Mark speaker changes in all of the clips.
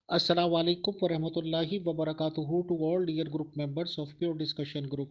Speaker 1: Assalamu alaikum warahmatullahi wabarakatuhu to all dear group members of Pure Discussion Group.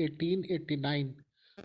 Speaker 1: 1889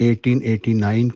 Speaker 2: 1889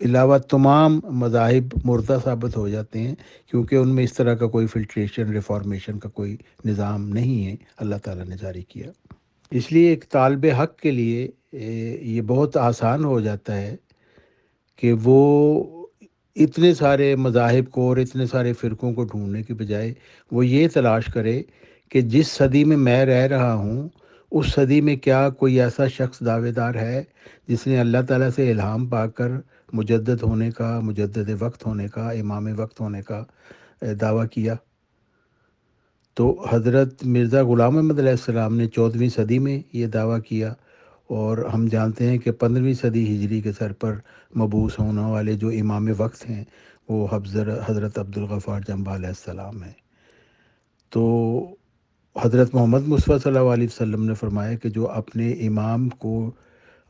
Speaker 2: علاوہ تمام مذاہب مردہ ثابت ہو جاتے ہیں، کیونکہ ان میں اس طرح کا کوئی فلٹریشن ریفارمیشن کا کوئی نظام نہیں ہے اللہ تعالیٰ نے جاری کیا۔ اس لیے ایک طالب حق کے لیے یہ بہت آسان ہو جاتا ہے کہ وہ اتنے سارے مذاہب کو اور اتنے سارے فرقوں کو ڈھونڈنے کی بجائے وہ یہ تلاش کرے کہ جس صدی میں رہ رہا ہوں اس صدی میں کیا کوئی ایسا شخص دعوے دار ہے جس نے اللہ تعالیٰ سے الہام پا کر مجدد ہونے کا، مجدد وقت ہونے کا، امام وقت ہونے کا دعویٰ کیا۔ تو حضرت مرزا غلام احمد علیہ السلام نے 14ویں صدی میں یہ دعویٰ کیا، اور ہم جانتے ہیں کہ 15ویں صدی ہجری کے سر پر مبعوث ہونے والے جو امام وقت ہیں وہ حضرت عبدالغفار جنبہ علیہ السلام ہیں۔ تو حضرت محمد مصطفیٰ صلی اللہ علیہ وسلم نے فرمایا کہ جو اپنے امام کو،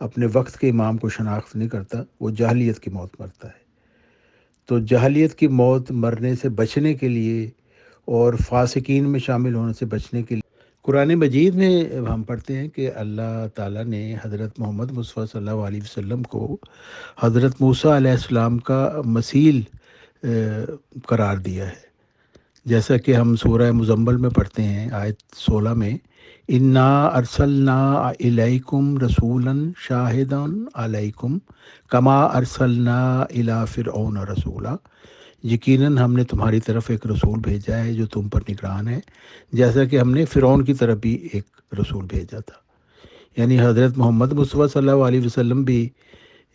Speaker 2: اپنے وقت کے امام کو شناخت نہیں کرتا وہ جاہلیت کی موت مرتا ہے۔ تو جاہلیت کی موت مرنے سے بچنے کے لیے اور فاسقین میں شامل ہونے سے بچنے کے لیے قرآن مجید میں ہم پڑھتے ہیں کہ اللہ تعالیٰ نے حضرت محمد مصطفیٰ صلی اللہ علیہ وسلم کو حضرت موسیٰ علیہ السلام کا مثیل قرار دیا ہے، جیسا کہ ہم سورہ مزمل میں پڑھتے ہیں آیت 16 میں، انا ارسلنا الیکم رسولا شاہدا علیکم کما ارسلنا الی فرعون رسولا، یقیناً ہم نے تمہاری طرف ایک رسول بھیجا ہے جو تم پر نگران ہے، جیسا کہ ہم نے فرعون کی طرف بھی ایک رسول بھیجا تھا۔ یعنی حضرت محمد مصطفیٰ صلی اللہ علیہ وسلم بھی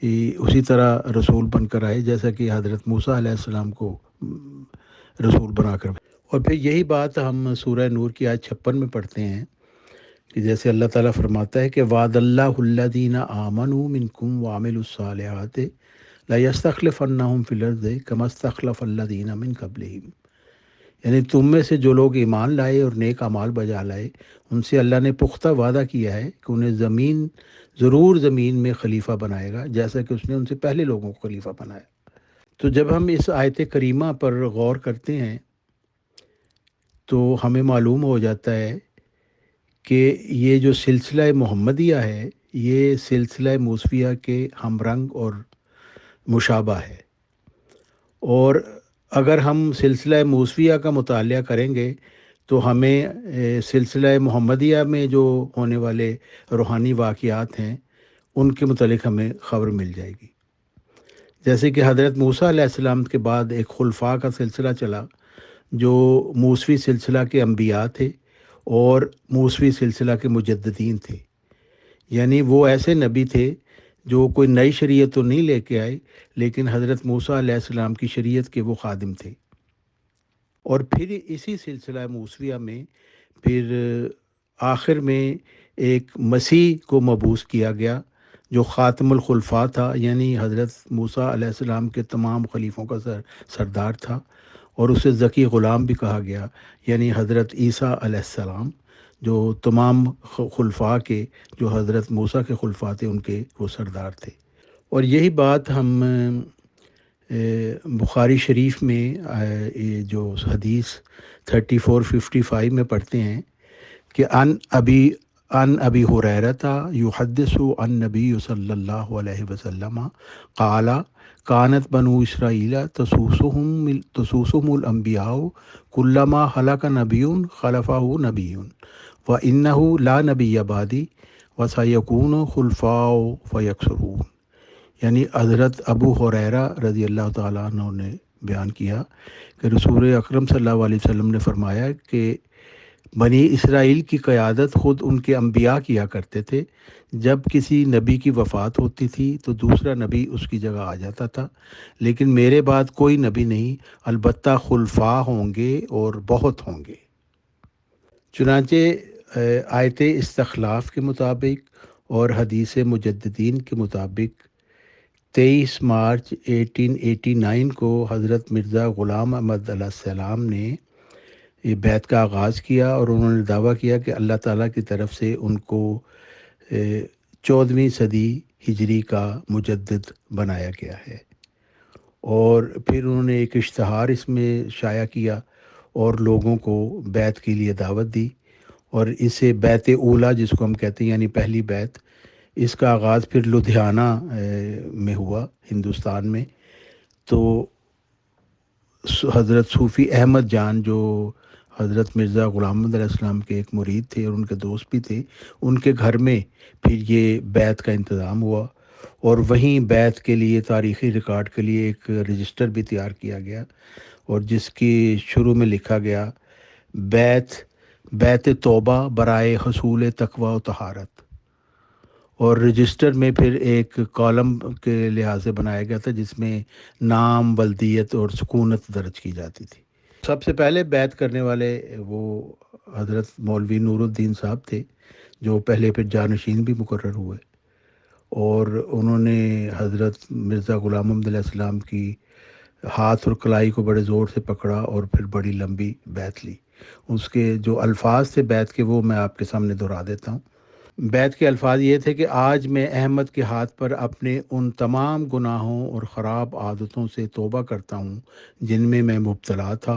Speaker 2: اسی طرح رسول بن کر آئے جیسا کہ حضرت موسیٰ علیہ السلام کو رسول بنا کر۔ اور پھر یہی بات ہم سورہ نور کی آیت 56 میں پڑھتے ہیں کہ جیسے اللہ تعالیٰ فرماتا ہے کہ وعد اللہ الذین آمنوا منکم وعملوا الصالحات لیستخلفنہم فی الارض کما استخلف الذین من قبلہم، یعنی تم میں سے جو لوگ ایمان لائے اور نیک اعمال بجا لائے ان سے اللہ نے پختہ وعدہ کیا ہے کہ انہیں زمین میں خلیفہ بنائے گا، جیسا کہ اس نے ان سے پہلے لوگوں کو خلیفہ بنایا۔ تو جب ہم اس آیت کریمہ پر غور کرتے ہیں تو ہمیں معلوم ہو جاتا ہے کہ یہ جو سلسلہ محمدیہ ہے یہ سلسلہ موسویہ کے ہم رنگ اور مشابہ ہے، اور اگر ہم سلسلہ موسویہ کا مطالعہ کریں گے تو ہمیں سلسلہ محمدیہ میں جو ہونے والے روحانی واقعات ہیں ان کے متعلق ہمیں خبر مل جائے گی۔ جیسے کہ حضرت موسیٰ علیہ السلام کے بعد ایک خلفاء کا سلسلہ چلا جو موسوی سلسلہ کے انبیاء تھے اور موسوی سلسلہ کے مجددین تھے، یعنی وہ ایسے نبی تھے جو کوئی نئی شریعت تو نہیں لے کے آئے لیکن حضرت موسیٰ علیہ السلام کی شریعت کے وہ خادم تھے۔ اور پھر اسی سلسلہ موسویہ میں پھر آخر میں ایک مسیح کو مبعوث کیا گیا جو خاتم الخلفاء تھا، یعنی حضرت موسیٰ علیہ السلام کے تمام خلیفوں کا سردار تھا، اور اسے ذکی غلام بھی کہا گیا، یعنی حضرت عیسیٰ علیہ السلام جو تمام خلفاء کے، جو حضرت موسیٰ کے خلفاء تھے ان کے وہ سردار تھے۔ اور یہی بات ہم بخاری شریف میں جو حدیث 3455 میں پڑھتے ہیں کہ ان ابی ہریرہ یحدث عن نبی صلی اللہ علیہ وسلم قال کانت بنو اسرائیل تسوسهم الانبیاء کلما ہلک نبی خلفہ نبی وانہ لا نبی بعدی وسیکون خلفاء فیکثرون، یعنی حضرت ابو ہریرہ رضی اللہ تعالیٰ عنہ نے بیان کیا کہ رسول اکرم صلی اللہ علیہ وسلم نے فرمایا کہ بنی اسرائیل کی قیادت خود ان کے انبیاء کیا کرتے تھے، جب کسی نبی کی وفات ہوتی تھی تو دوسرا نبی اس کی جگہ آ جاتا تھا، لیکن میرے بعد کوئی نبی نہیں، البتہ خلفاء ہوں گے اور بہت ہوں گے۔ چنانچہ آیت استخلاف کے مطابق اور حدیث مجددین کے مطابق 23 مارچ 1889 کو حضرت مرزا غلام احمد علیہ السلام نے یہ بیعت کا آغاز کیا، اور انہوں نے دعویٰ کیا کہ اللہ تعالیٰ کی طرف سے ان کو 14ویں صدی ہجری کا مجدد بنایا گیا ہے۔ اور پھر انہوں نے ایک اشتہار اس میں شائع کیا اور لوگوں کو بیعت کے لیے دعوت دی، اور اسے بیعت اولیٰ جس کو ہم کہتے ہیں، یعنی پہلی بیعت، اس کا آغاز پھر لدھیانہ میں ہوا ہندوستان میں. تو حضرت صوفی احمد جان جو حضرت مرزا غلام محمد علیہ السلام کے ایک مرید تھے اور ان کے دوست بھی تھے، ان کے گھر میں پھر یہ بیعت کا انتظام ہوا، اور وہیں بیعت کے لیے تاریخی ریکارڈ کے لیے ایک رجسٹر بھی تیار کیا گیا، اور جس کی شروع میں لکھا گیا بیعت بیعت توبہ برائے حصول تقوی و طہارت. اور رجسٹر میں پھر ایک کالم کے لحاظ سے بنایا گیا تھا جس میں نام، بلدیت اور سکونت درج کی جاتی تھی. سب سے پہلے بیعت کرنے والے وہ حضرت مولوی نور الدین صاحب تھے، جو پہلے پھر جانشین بھی مقرر ہوئے، اور انہوں نے حضرت مرزا غلام محمد علیہ السلام کی ہاتھ اور کلائی کو بڑے زور سے پکڑا اور پھر بڑی لمبی بیعت لی. اس کے جو الفاظ تھے بیعت کے وہ میں آپ کے سامنے دہرا دیتا ہوں. بیعت کے الفاظ یہ تھے کہ آج میں احمد کے ہاتھ پر اپنے ان تمام گناہوں اور خراب عادتوں سے توبہ کرتا ہوں جن میں مبتلا تھا،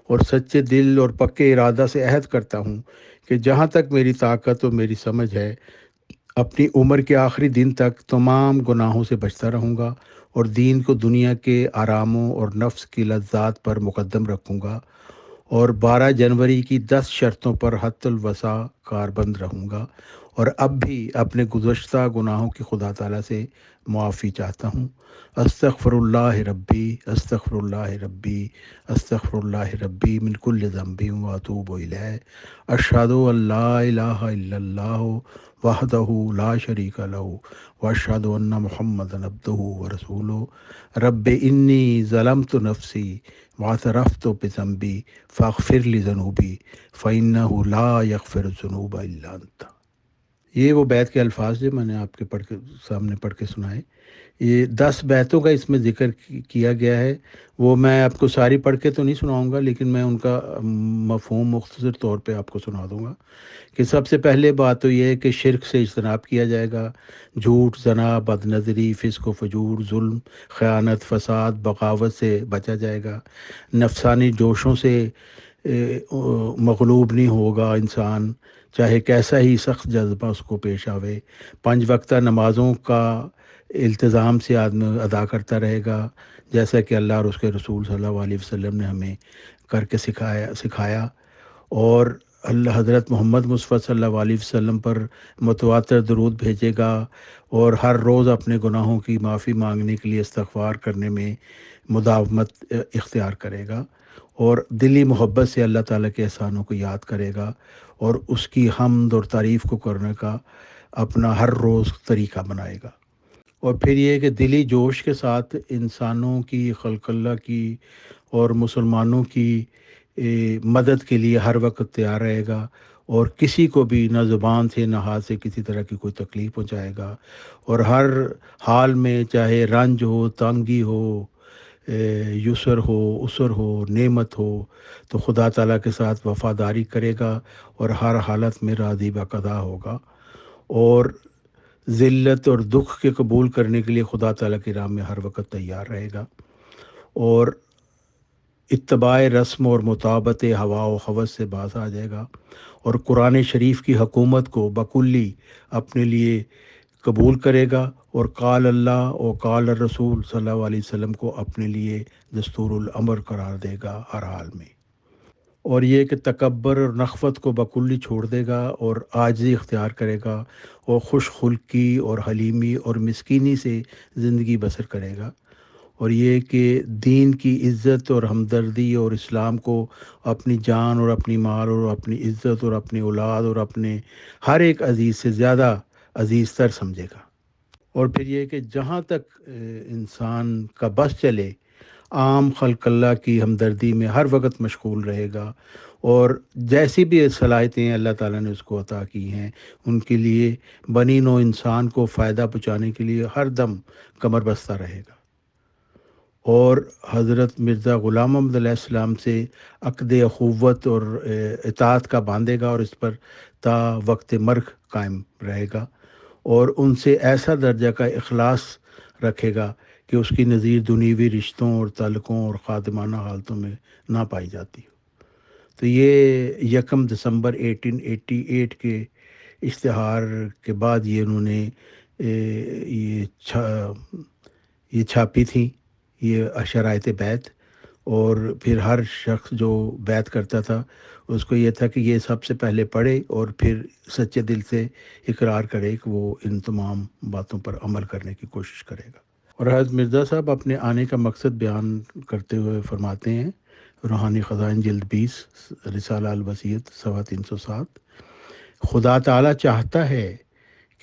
Speaker 2: اور سچے دل اور پکے ارادہ سے عہد کرتا ہوں کہ جہاں تک میری طاقت اور میری سمجھ ہے اپنی عمر کے آخری دن تک تمام گناہوں سے بچتا رہوں گا، اور دین کو دنیا کے آراموں اور نفس کی لذات پر مقدم رکھوں گا، اور 12 جنوری کی 10 شرطوں پر حت الوسع کاربند رہوں گا، اور اب بھی اپنے گزشتہ گناہوں کی خدا تعالیٰ سے معافی چاہتا ہوں. استغفر اللہ ربی، استغفر اللہ ربی، استغفر اللہ ربی من کل ذنب و اتوب الیہ. اشہد ان لا الہ الا اللہ وحدہ لا شریک لہ واشہد ان محمدا عبدہ ورسولہ. رب انی ظلمت نفسی واعترفت بذنبی فاغفر لی ذنوبی فانہ لا یغفر الذنوب الا انت. یہ وہ بیت کے الفاظ جو میں نے آپ کے سامنے پڑھ کے سنائے. یہ 10 بیتوں کا اس میں ذکر کیا گیا ہے. وہ میں آپ کو ساری پڑھ کے تو نہیں سناؤں گا، لیکن میں ان کا مفہوم مختصر طور پہ آپ کو سنا دوں گا. کہ سب سے پہلے بات تو یہ ہے کہ شرک سے اجتناب کیا جائے گا، جھوٹ، زنا، بد نظری، فسق و فجور، ظلم، خیانت، فساد، بغاوت سے بچا جائے گا، نفسانی جوشوں سے مغلوب نہیں ہوگا انسان، چاہے کیسا ہی سخت جذبہ اس کو پیش آوے. 5 وقتہ نمازوں کا التزام سے آدمی ادا کرتا رہے گا، جیسا کہ اللہ اور اس کے رسول صلی اللہ علیہ وسلم نے ہمیں کر کے سکھایا. اور اللہ حضرت محمد مصطفیٰ صلی اللہ علیہ وسلم پر متواتر درود بھیجے گا، اور ہر روز اپنے گناہوں کی معافی مانگنے کے لیے استغفار کرنے میں مداومت اختیار کرے گا، اور دلی محبت سے اللہ تعالیٰ کے احسانوں کو یاد کرے گا، اور اس کی حمد اور تعریف کو کرنے کا اپنا ہر روز طریقہ بنائے گا. اور پھر یہ کہ دلی جوش کے ساتھ انسانوں کی، خلق اللہ کی اور مسلمانوں کی مدد کے لیے ہر وقت تیار رہے گا، اور کسی کو بھی نہ زبان سے نہ ہاتھ سے کسی طرح کی کوئی تکلیف پہنچائے گا، اور ہر حال میں چاہے رنج ہو، تنگی ہو، یسر ہو، اسر ہو، نعمت ہو، تو خدا تعالیٰ کے ساتھ وفاداری کرے گا، اور ہر حالت میں راضی بقضا ہوگا، اور ذلت اور دکھ کے قبول کرنے کے لیے خدا تعالیٰ کی راہ میں ہر وقت تیار رہے گا، اور اتباع رسم اور مطابت ہوا و ہوس سے باز آ جائے گا، اور قرآن شریف کی حکومت کو بکلی اپنے لیے قبول کرے گا، اور قال اللہ اور قال الرسول صلی اللہ علیہ وسلم کو اپنے لیے دستور الامر قرار دے گا ہر حال میں. اور یہ کہ تکبر اور نخوت کو بکلی چھوڑ دے گا، اور عاجزی اختیار کرے گا، اور خوش خلقی اور حلیمی اور مسکینی سے زندگی بسر کرے گا. اور یہ کہ دین کی عزت اور ہمدردی اور اسلام کو اپنی جان اور اپنی مال اور اپنی عزت اور اپنی اولاد اور اپنے ہر ایک عزیز سے زیادہ عزیز تر سمجھے گا. اور پھر یہ کہ جہاں تک انسان کا بس چلے عام خلق اللہ کی ہمدردی میں ہر وقت مشغول رہے گا، اور جیسی بھی صلاحیتیں اللہ تعالیٰ نے اس کو عطا کی ہیں ان کے لیے بنی نوع انسان کو فائدہ پہنچانے کے لیے ہر دم کمر بستہ رہے گا، اور حضرت مرزا غلام محمد علیہ السلام سے عقد اخوت اور اطاعت کا باندھے گا، اور اس پر تا وقت مرگ قائم رہے گا، اور ان سے ایسا درجہ کا اخلاص رکھے گا کہ اس کی نظیر دنیوی رشتوں اور تعلقوں اور خادمانہ حالتوں میں نہ پائی جاتی. تو یہ 1 دسمبر 1888 کے اشتہار کے بعد یہ انہوں نے یہ یہ چھاپی تھیں یہ شرائط بیعت، اور پھر ہر شخص جو بیعت کرتا تھا اس کو یہ تھا کہ یہ سب سے پہلے پڑھے اور پھر سچے دل سے اقرار کرے کہ وہ ان تمام باتوں پر عمل کرنے کی کوشش کرے گا۔ اور حضرت مرزا صاحب اپنے آنے کا مقصد بیان کرتے ہوئے فرماتے ہیں، روحانی خزائن جلد 20 رسالہ الوصیت صفحہ 307، خدا تعالیٰ چاہتا ہے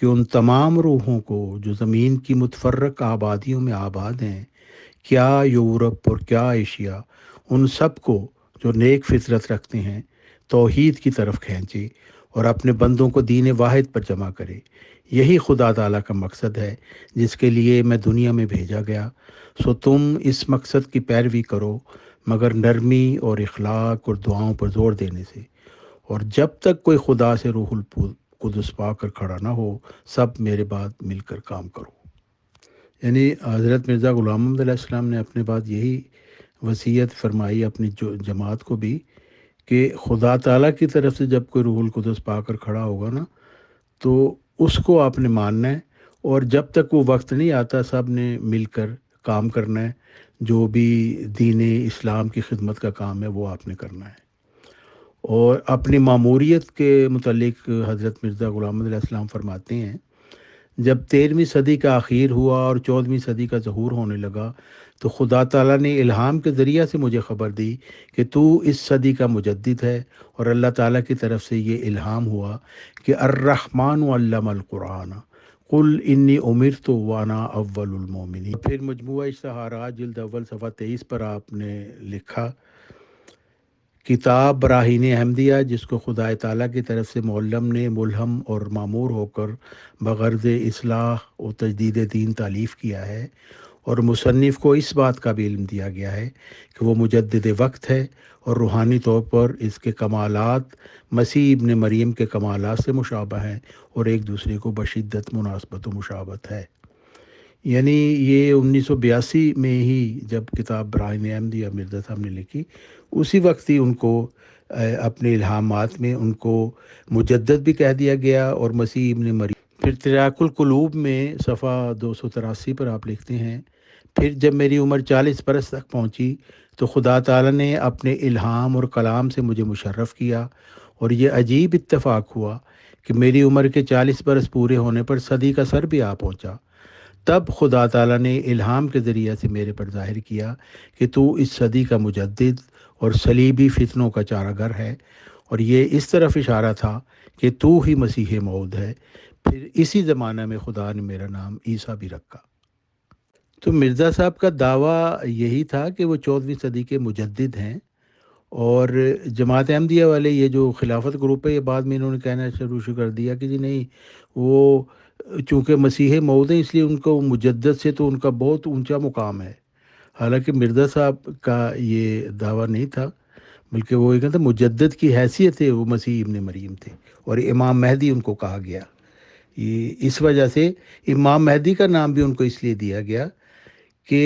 Speaker 2: کہ ان تمام روحوں کو جو زمین کی متفرق آبادیوں میں آباد ہیں، کیا یورپ اور کیا ایشیا، ان سب کو جو نیک فطرت رکھتے ہیں توحید کی طرف کھینچے اور اپنے بندوں کو دین واحد پر جمع کرے۔ یہی خدا تعالیٰ کا مقصد ہے جس کے لیے میں دنیا میں بھیجا گیا، سو تم اس مقصد کی پیروی کرو، مگر نرمی اور اخلاق اور دعاؤں پر زور دینے سے، اور جب تک کوئی خدا سے روح القدس پا کر کھڑا نہ ہو، سب میرے بعد مل کر کام کرو۔ یعنی حضرت مرزا غلام محمد علیہ السلام نے اپنے بعد یہی وصیت فرمائی اپنی جماعت کو بھی، کہ خدا تعالیٰ کی طرف سے جب کوئی روح القدس پا کر کھڑا ہوگا نا تو اس کو آپ نے ماننا ہے، اور جب تک وہ وقت نہیں آتا سب نے مل کر کام کرنا ہے، جو بھی دین اسلام کی خدمت کا کام ہے وہ آپ نے کرنا ہے۔ اور اپنی ماموریت کے متعلق حضرت مرزا غلام محمد علیہ السلام فرماتے ہیں، جب 13ویں صدی کا آخیر ہوا اور 14ویں صدی کا ظہور ہونے لگا تو خدا تعالیٰ نے الہام کے ذریعہ سے مجھے خبر دی کہ تو اس صدی کا مجدد ہے، اور اللہ تعالیٰ کی طرف سے یہ الہام ہوا کہ الرحمن علم القرآن قل انی امرت وانا اول المومنین۔ پھر مجموعہ اشتہارات جلد اول صفحہ 23 پر آپ نے لکھا، کتاب براہین احمدیہ جس کو خدا تعالیٰ کی طرف سے معلم نے ملہم اور معمور ہو کر بغرض اصلاح و تجدید دین تالیف کیا ہے، اور مصنف کو اس بات کا بھی علم دیا گیا ہے کہ وہ مجدد وقت ہے، اور روحانی طور پر اس کے کمالات مسیح ابن مریم کے کمالات سے مشابہ ہیں اور ایک دوسرے کو بشدت مناسبت و مشابہت ہے۔ یعنی یہ 1982 میں ہی جب کتاب براہین احمدیہ مرزا صاحب نے لکھی، اسی وقت ہی ان کو اپنے الہامات میں ان کو مجدد بھی کہہ دیا گیا اور مسیح ابن مریم۔ پھر تراک القلوب میں صفحہ 283 پر آپ لکھتے ہیں، پھر جب میری عمر 40 برس تک پہنچی تو خدا تعالیٰ نے اپنے الہام اور کلام سے مجھے مشرف کیا، اور یہ عجیب اتفاق ہوا کہ میری عمر کے 40 برس پورے ہونے پر صدی کا سر بھی آ پہنچا۔ تب خدا تعالیٰ نے الہام کے ذریعہ سے میرے پر ظاہر کیا کہ تو اس صدی کا مجدد اور صلیبی فتنوں کا چارہ گر ہے، اور یہ اس طرف اشارہ تھا کہ تو ہی مسیح موعود ہے۔ پھر اسی زمانہ میں خدا نے میرا نام عیسیٰ بھی رکھا۔ تو مرزا صاحب کا دعویٰ یہی تھا کہ وہ 14ویں صدی کے مجدد ہیں، اور جماعت احمدیہ والے یہ جو خلافت گروپ ہے، یہ بعد میں انہوں نے کہنا شروع کر دیا کہ جی نہیں، وہ چونکہ مسیح موعود ہیں اس لیے ان کو مجدد سے تو ان کا بہت اونچا مقام ہے، حالانکہ مرزا صاحب کا یہ دعویٰ نہیں تھا، بلکہ وہ یہ کہتا مجدد کی حیثیت ہے وہ مسیح ابن مریم تھے، اور امام مہدی ان کو کہا گیا۔ یہ اس وجہ سے امام مہدی کا نام بھی ان کو اس لیے دیا گیا کہ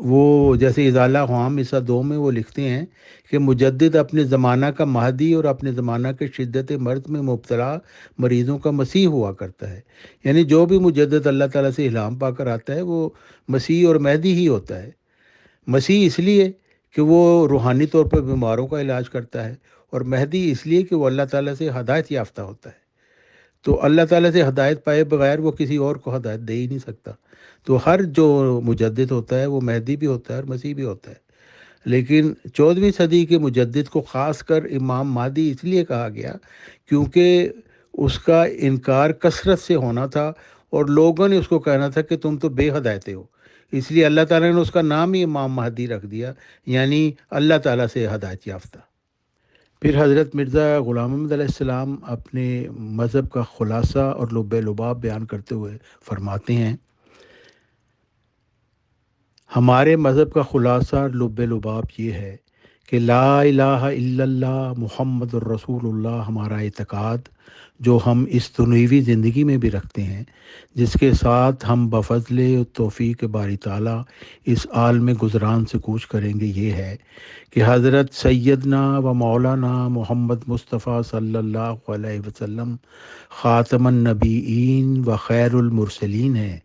Speaker 2: وہ جیسے ازالہ خوام حصہ 2 میں وہ لکھتے ہیں کہ مجدد اپنے زمانہ کا مہدی اور اپنے زمانہ کے شدت مرض میں مبتلا مریضوں کا مسیح ہوا کرتا ہے۔ یعنی جو بھی مجدد اللہ تعالیٰ سے الہام پا کر آتا ہے وہ مسیح اور مہدی ہی ہوتا ہے۔ مسیح اس لیے کہ وہ روحانی طور پر بیماروں کا علاج کرتا ہے، اور مہدی اس لیے کہ وہ اللہ تعالیٰ سے ہدایت یافتہ ہوتا ہے۔ تو اللہ تعالیٰ سے ہدایت پائے بغیر وہ کسی اور کو ہدایت دے ہی نہیں سکتا۔ تو ہر جو مجدد ہوتا ہے وہ مہدی بھی ہوتا ہے اور مسیح بھی ہوتا ہے، لیکن 14ویں صدی کے مجدد کو خاص کر امام مہدی اس لیے کہا گیا کیونکہ اس کا انکار کثرت سے ہونا تھا، اور لوگوں نے اس کو کہنا تھا کہ تم تو بے ہدایتے ہو، اس لیے اللہ تعالیٰ نے اس کا نام ہی امام مہدی رکھ دیا، یعنی اللہ تعالیٰ سے ہدایت یافتہ۔ پھر حضرت مرزا غلام محمد علیہ السلام اپنے مذہب کا خلاصہ اور لب لباب بیان کرتے ہوئے فرماتے ہیں، ہمارے مذہب کا خلاصہ اور لب لباب یہ ہے کہ لا الہ الا اللہ محمد الرسول اللہ ہمارا اعتقاد، جو ہم اس دنیوی زندگی میں بھی رکھتے ہیں، جس کے ساتھ ہم بفضل توفیق باری تعالیٰ اس عالم گزران سے کوچ کریں گے، یہ ہے کہ حضرت سیدنا و مولانا محمد مصطفیٰ صلی اللہ علیہ وسلم خاتم النبیین و خیر المرسلین ہیں،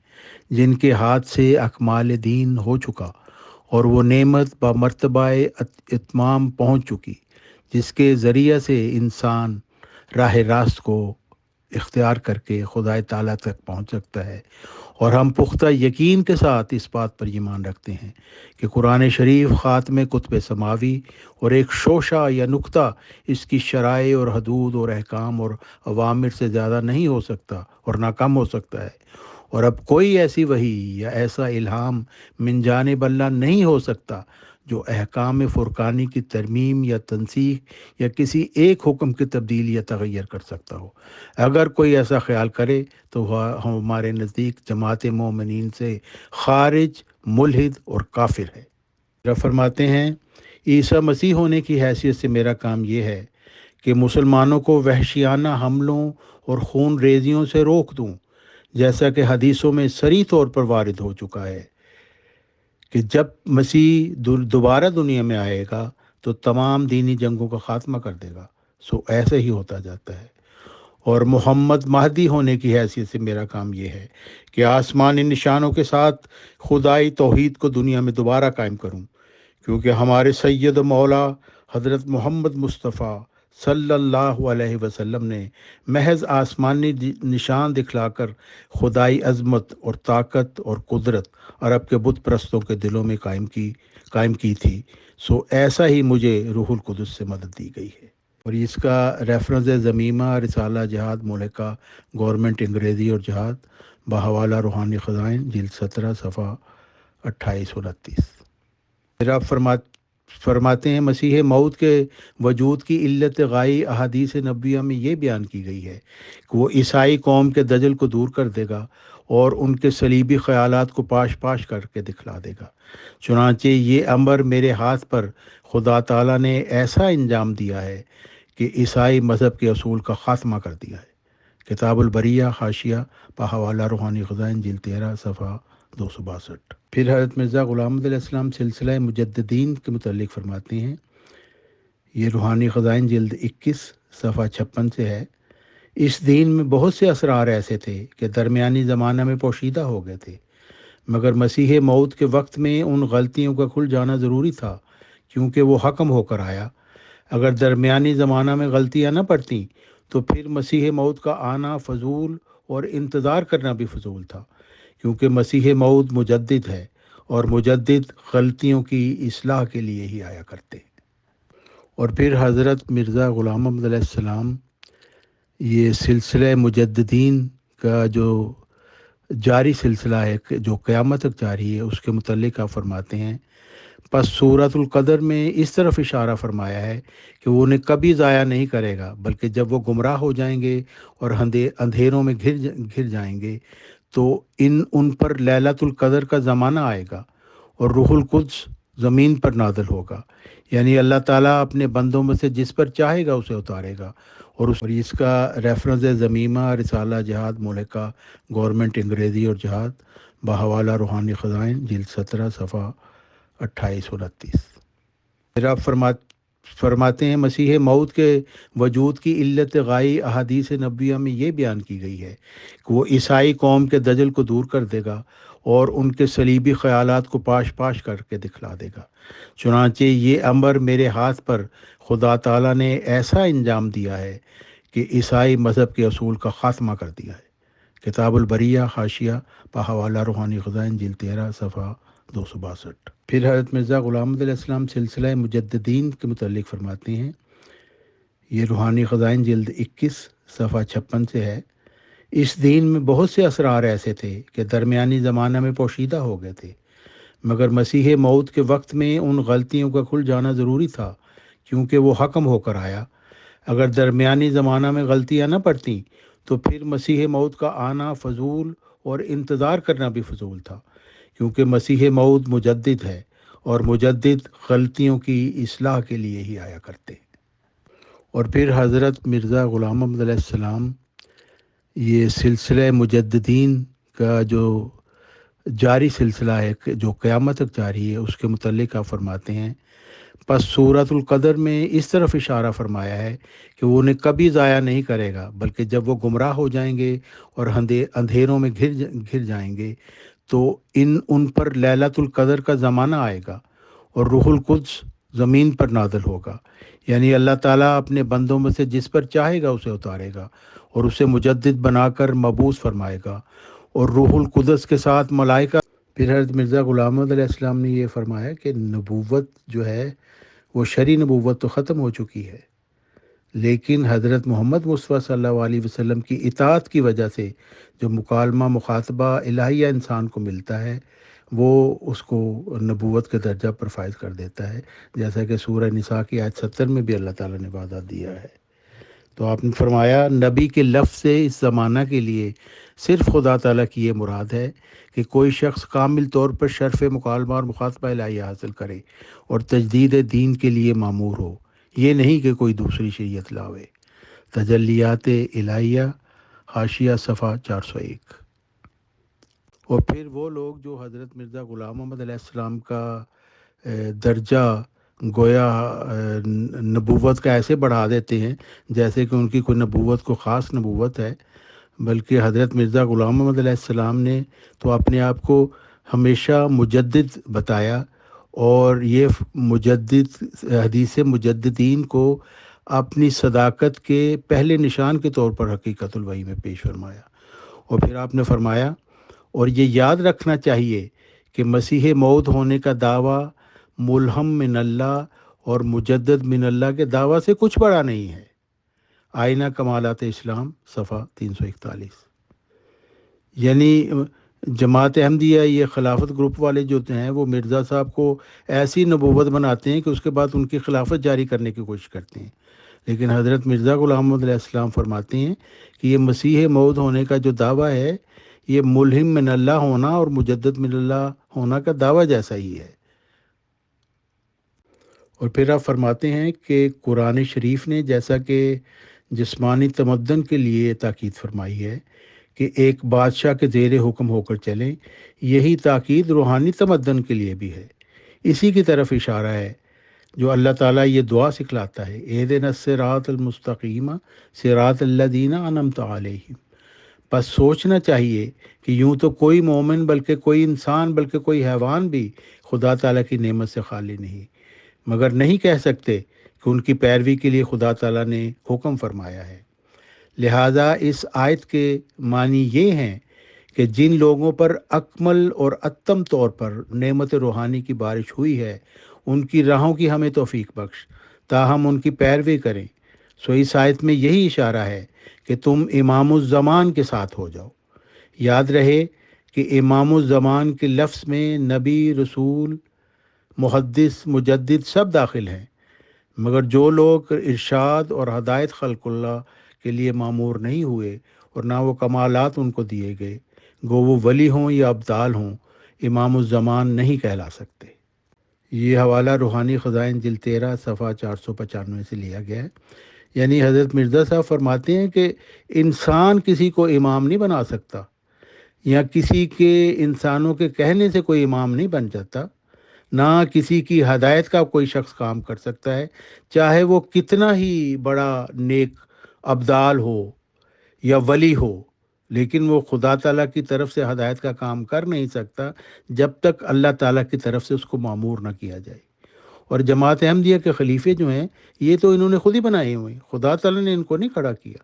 Speaker 2: جن کے ہاتھ سے اکمال دین ہو چکا اور وہ نعمت با مرتبہ اتمام پہنچ چکی، جس کے ذریعہ سے انسان راہ راست کو اختیار کر کے خدا تعالیٰ تک پہنچ سکتا ہے۔ اور ہم پختہ یقین کے ساتھ اس بات پر ایمان رکھتے ہیں کہ قرآن شریف خاتم کتب سماوی اور ایک شوشہ یا نقطہ اس کی شرائع اور حدود اور احکام اور اوامر سے زیادہ نہیں ہو سکتا اور نہ کم ہو سکتا ہے، اور اب کوئی ایسی وحی یا ایسا الہام من جانب اللہ نہیں ہو سکتا جو احکام فرقانی کی ترمیم یا تنسیخ یا کسی ایک حکم کی تبدیل یا تغیر کر سکتا ہو۔ اگر کوئی ایسا خیال کرے تو وہ ہمارے نزدیک جماعت مومنین سے خارج، ملحد اور کافر ہے۔ فرماتے ہیں، عیسیٰ مسیح ہونے کی حیثیت سے میرا کام یہ ہے کہ مسلمانوں کو وحشیانہ حملوں اور خون ریزیوں سے روک دوں، جیسا کہ حدیثوں میں صریح طور پر وارد ہو چکا ہے کہ جب مسیح دوبارہ دنیا میں آئے گا تو تمام دینی جنگوں کا خاتمہ کر دے گا۔ ایسے ہی ہوتا جاتا ہے۔ اور محمد مہدی ہونے کی حیثیت سے میرا کام یہ ہے کہ آسمانی نشانوں کے ساتھ خدائی توحید کو دنیا میں دوبارہ قائم کروں، کیونکہ ہمارے سید و مولا حضرت محمد مصطفیٰ صلی اللہ علیہ وسلم نے محض آسمانی نشان دکھلا کر خدائی عظمت اور طاقت اور قدرت عرب کے بت پرستوں کے دلوں میں قائم کی تھی۔ ایسا ہی مجھے روح القدس سے مدد دی گئی ہے۔ اور اس کا ریفرنس ہے ضمیمہ رسالہ جہاد ملکہ گورنمنٹ انگریزی اور جہاد بحوالہ روحانی خزائن جلد 17 صفحہ 28-29۔ پھر آپ فرماتے ہیں، مسیح موعود کے وجود کی علت غائی احادیث نبویہ میں یہ بیان کی گئی ہے کہ وہ عیسائی قوم کے دجل کو دور کر دے گا اور ان کے صلیبی خیالات کو پاش کر کے دکھلا دے گا۔ چنانچہ یہ امر میرے ہاتھ پر خدا تعالیٰ نے ایسا انجام دیا ہے کہ عیسائی مذہب کے اصول کا خاتمہ کر دیا ہے۔ کتاب البریہ حاشیہ بحوالہ روحانی خزائن جلد 13 صفحہ 262۔ پھر حضرت مرزا غلام احمد علیہ السلام سلسلہ مجددین کے متعلق فرماتے ہیں، یہ روحانی خزائن جلد 21 صفحہ 56 سے ہے، اس دین میں بہت سے اسرار ایسے تھے کہ درمیانی زمانہ میں پوشیدہ ہو گئے تھے، مگر مسیح موعود کے وقت میں ان غلطیوں کا کھل جانا ضروری تھا، کیونکہ وہ حکم ہو کر آیا۔ اگر درمیانی زمانہ میں غلطیاں نہ پڑتیں تو پھر مسیح موعود کا آنا فضول اور انتظار کرنا بھی فضول تھا، کیونکہ مسیح موعود مجدد ہے اور مجدد غلطیوں کی اصلاح کے لیے ہی آیا کرتے ہیں۔ اور پھر حضرت مرزا غلام احمد علیہ السلام یہ سلسلہ مجددین کا جو جاری سلسلہ ہے، جو قیامت تک جاری ہے، اس کے متعلق آپ فرماتے ہیں، پس سورۃ القدر میں اس طرف اشارہ فرمایا ہے کہ وہ انہیں کبھی ضائع نہیں کرے گا، بلکہ جب وہ گمراہ ہو جائیں گے اور اندھیروں میں گھر جائیں گے تو ان پر لیلۃ القدر کا زمانہ آئے گا اور روح القدس زمین پر نازل ہوگا، یعنی اللہ تعالیٰ اپنے بندوں میں سے جس پر چاہے گا اسے اتارے گا۔ اور اس کا ریفرنس ہے ضمیمہ رسالہ جہاد ملکہ گورنمنٹ انگریزی اور جہاد بحوالہ روحانی خزائن جلد 17 صفحہ 28-29۔ پھر آپ فرماتے ہیں، مسیح موعود کے وجود کی علت غائی احادیث نبویہ میں یہ بیان کی گئی ہے کہ وہ عیسائی قوم کے دجل کو دور کر دے گا اور ان کے صلیبی خیالات کو پاش کر کے دکھلا دے گا۔ چنانچہ یہ امر میرے ہاتھ پر خدا تعالیٰ نے ایسا انجام دیا ہے کہ عیسائی مذہب کے اصول کا خاتمہ کر دیا ہے۔ کتاب البریہ حاشیہ بحوالہ روحانی خزائن جلد 13 صفحہ 262۔ پھر حضرت مرزا غلام احمد علیہ السلام سلسلہ مجددین کے متعلق فرماتے ہیں، یہ روحانی خزائن جلد 21 صفحہ 56 سے ہے، اس دین میں بہت سے اسرار ایسے تھے کہ درمیانی زمانہ میں پوشیدہ ہو گئے تھے، مگر مسیح موعود کے وقت میں ان غلطیوں کا کھل جانا ضروری تھا، کیونکہ وہ حکم ہو کر آیا۔ اگر درمیانی زمانہ میں غلطیاں نہ پڑتیں تو پھر مسیح موعود کا آنا فضول اور انتظار کرنا بھی فضول تھا، کیونکہ مسیح موعود مجدد ہے اور مجدد غلطیوں کی اصلاح کے لیے ہی آیا کرتے ہیں۔ اور پھر حضرت مرزا غلام احمد علیہ السلام یہ سلسلہ مجددین کا جو جاری سلسلہ ہے، جو قیامت تک جاری ہے، اس کے متعلق آپ فرماتے ہیں، پس سورۃ القدر میں اس طرف اشارہ فرمایا ہے کہ وہ انہیں کبھی ضائع نہیں کرے گا، بلکہ جب وہ گمراہ ہو جائیں گے اور اندھیروں میں گھر جائیں گے تو ان پر لیلۃ القدر کا زمانہ آئے گا اور روح القدس زمین پر نازل ہوگا، یعنی اللہ تعالیٰ اپنے بندوں میں سے جس پر چاہے گا اسے اتارے گا اور اسے مجدد بنا کر مبعوث فرمائے گا، اور روح القدس کے ساتھ ملائکہ۔ پھر حضرت مرزا غلام محمد علیہ السلام نے یہ فرمایا کہ نبوت جو ہے وہ شرعی نبوت تو ختم ہو چکی ہے، لیکن حضرت محمد مصطفیٰ صلی اللہ علیہ وسلم کی اطاعت کی وجہ سے جو مکالمہ مخاطبہ الہیہ انسان کو ملتا ہے وہ اس کو نبوت کے درجہ پر فائز کر دیتا ہے، جیسا کہ سورہ نساء کی آیت 70 میں بھی اللہ تعالیٰ نے وعدہ دیا ہے۔ تو آپ نے فرمایا نبی کے لفظ سے اس زمانہ کے لیے صرف خدا تعالیٰ کی یہ مراد ہے کہ کوئی شخص کامل طور پر شرف مکالمہ اور مخاطبہ الہیہ حاصل کرے اور تجدید دین کے لیے معمور ہو، یہ نہیں کہ کوئی دوسری شریعت لاوے۔ تجلیات الہیہ، حاشیہ صفحہ 401۔ اور پھر وہ لوگ جو حضرت مرزا غلام محمد علیہ السلام کا درجہ گویا نبوت کا ایسے بڑھا دیتے ہیں جیسے کہ ان کی کوئی نبوت کو خاص نبوت ہے، بلکہ حضرت مرزا غلام محمد علیہ السلام نے تو اپنے آپ کو ہمیشہ مجدد بتایا، اور یہ مجدد حدیث مجددین کو اپنی صداقت کے پہلے نشان کے طور پر حقیقت الوحی میں پیش فرمایا۔ اور پھر آپ نے فرمایا اور یہ یاد رکھنا چاہیے کہ مسیح موعود ہونے کا دعویٰ ملہم من اللہ اور مجدد من اللہ کے دعویٰ سے کچھ بڑا نہیں ہے۔ آئینہ کمالات اسلام صفحہ 341۔ یعنی جماعت احمدیہ یہ خلافت گروپ والے جو ہیں وہ مرزا صاحب کو ایسی نبوت بناتے ہیں کہ اس کے بعد ان کی خلافت جاری کرنے کی کوشش کرتے ہیں، لیکن حضرت مرزا غلام محمد علیہ السلام فرماتے ہیں کہ یہ مسیح موعود ہونے کا جو دعویٰ ہے یہ ملہم من اللہ ہونا اور مجدد من اللہ ہونا کا دعویٰ جیسا ہی ہے۔ اور پھر آپ فرماتے ہیں کہ قرآن شریف نے جیسا کہ جسمانی تمدن کے لیے تاکید فرمائی ہے کہ ایک بادشاہ کے زیر حکم ہو کر چلیں، یہی تاکید روحانی تمدن کے لیے بھی ہے۔ اسی کی طرف اشارہ ہے جو اللہ تعالیٰ یہ دعا سکھلاتا ہے، اہدنا الصراط المستقیم صراط الذین انعمت علیہم۔ بس سوچنا چاہیے کہ یوں تو کوئی مومن بلکہ کوئی انسان بلکہ کوئی حیوان بھی خدا تعالیٰ کی نعمت سے خالی نہیں، مگر نہیں کہہ سکتے کہ ان کی پیروی کے لیے خدا تعالیٰ نے حکم فرمایا ہے۔ لہٰذا اس آیت کے معنی یہ ہیں کہ جن لوگوں پر اکمل اور اتم طور پر نعمت روحانی کی بارش ہوئی ہے ان کی راہوں کی ہمیں توفیق بخش تاہم ان کی پیروی کریں۔ سو اس آیت میں یہی اشارہ ہے کہ تم امام الزمان کے ساتھ ہو جاؤ۔ یاد رہے کہ امام الزمان کے لفظ میں نبی، رسول، محدث، مجدد سب داخل ہیں، مگر جو لوگ ارشاد اور ہدایت خلق اللہ کے لیے معمور نہیں ہوئے اور نہ وہ کمالات ان کو دیے گئے، گو وہ ولی ہوں یا ابدال ہوں، امام الزمان نہیں کہلا سکتے۔ یہ حوالہ روحانی خزائن جلد 13 صفحہ 495 سے لیا گیا ہے۔ یعنی حضرت مرزا صاحب فرماتے ہیں کہ انسان کسی کو امام نہیں بنا سکتا، یا کسی کے انسانوں کے کہنے سے کوئی امام نہیں بن جاتا، نہ کسی کی ہدایت کا کوئی شخص کام کر سکتا ہے، چاہے وہ کتنا ہی بڑا نیک ابدال ہو یا ولی ہو، لیکن وہ خدا تعالیٰ کی طرف سے ہدایت کا کام کر نہیں سکتا جب تک اللہ تعالیٰ کی طرف سے اس کو معمور نہ کیا جائے۔ اور جماعت احمدیہ کے خلیفے جو ہیں یہ تو انہوں نے خود ہی بنائے ہوئے ہیں، خدا تعالیٰ نے ان کو نہیں کھڑا کیا،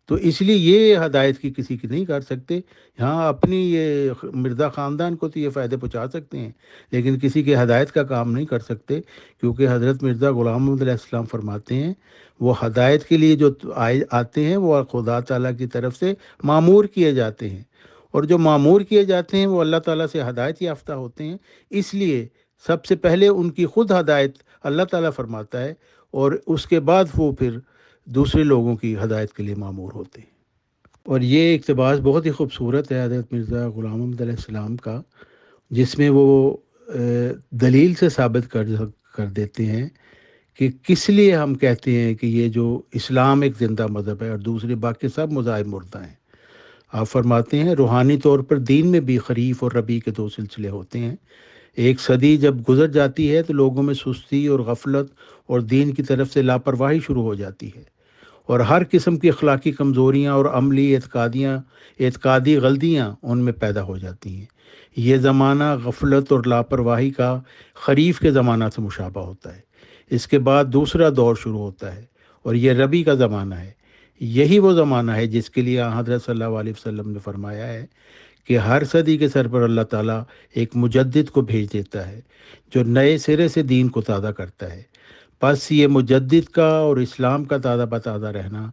Speaker 2: تو اس لیے یہ ہدایت کی کسی کی نہیں کر سکتے۔ ہاں اپنی یہ مرزا خاندان کو تو یہ فائدے پہنچا سکتے ہیں، لیکن کسی کے ہدایت کا کام نہیں کر سکتے، کیونکہ حضرت مرزا غلام محمد علیہ السلام فرماتے ہیں وہ ہدایت کے لیے جو آتے ہیں وہ خدا تعالیٰ کی طرف سے معمور کیے جاتے ہیں، اور جو معمور کیے جاتے ہیں وہ اللہ تعالیٰ سے ہدایت یافتہ ہوتے ہیں، اس لیے سب سے پہلے ان کی خود ہدایت اللہ تعالیٰ فرماتا ہے، اور اس کے بعد وہ پھر دوسرے لوگوں کی ہدایت کے لیے معمور ہوتے ہیں۔ اور یہ اقتباس بہت ہی خوبصورت ہے حضرت مرزا غلام محمد علیہ السلام کا، جس میں وہ دلیل سے ثابت کر دیتے ہیں کہ کس لیے ہم کہتے ہیں کہ یہ جو اسلام ایک زندہ مذہب ہے اور دوسرے باقی سب مذاہب مردہ ہیں۔ آپ فرماتے ہیں روحانی طور پر دین میں بھی خریف اور ربیع کے دو سلسلے ہوتے ہیں۔ ایک صدی جب گزر جاتی ہے تو لوگوں میں سستی اور غفلت اور دین کی طرف سے لاپرواہی شروع ہو جاتی ہے، اور ہر قسم کی اخلاقی کمزوریاں اور عملی اعتقادی غلطیاں ان میں پیدا ہو جاتی ہیں۔ یہ زمانہ غفلت اور لاپرواہی کا خریف کے زمانہ سے مشابہ ہوتا ہے۔ اس کے بعد دوسرا دور شروع ہوتا ہے اور یہ ربی کا زمانہ ہے۔ یہی وہ زمانہ ہے جس کے لیے حضرت صلی اللہ علیہ وسلم نے فرمایا ہے کہ ہر صدی کے سر پر اللہ تعالیٰ ایک مجدد کو بھیج دیتا ہے جو نئے سرے سے دین کو تازہ کرتا ہے۔ پس یہ مجدد کا اور اسلام کا تازہ بتازہ رہنا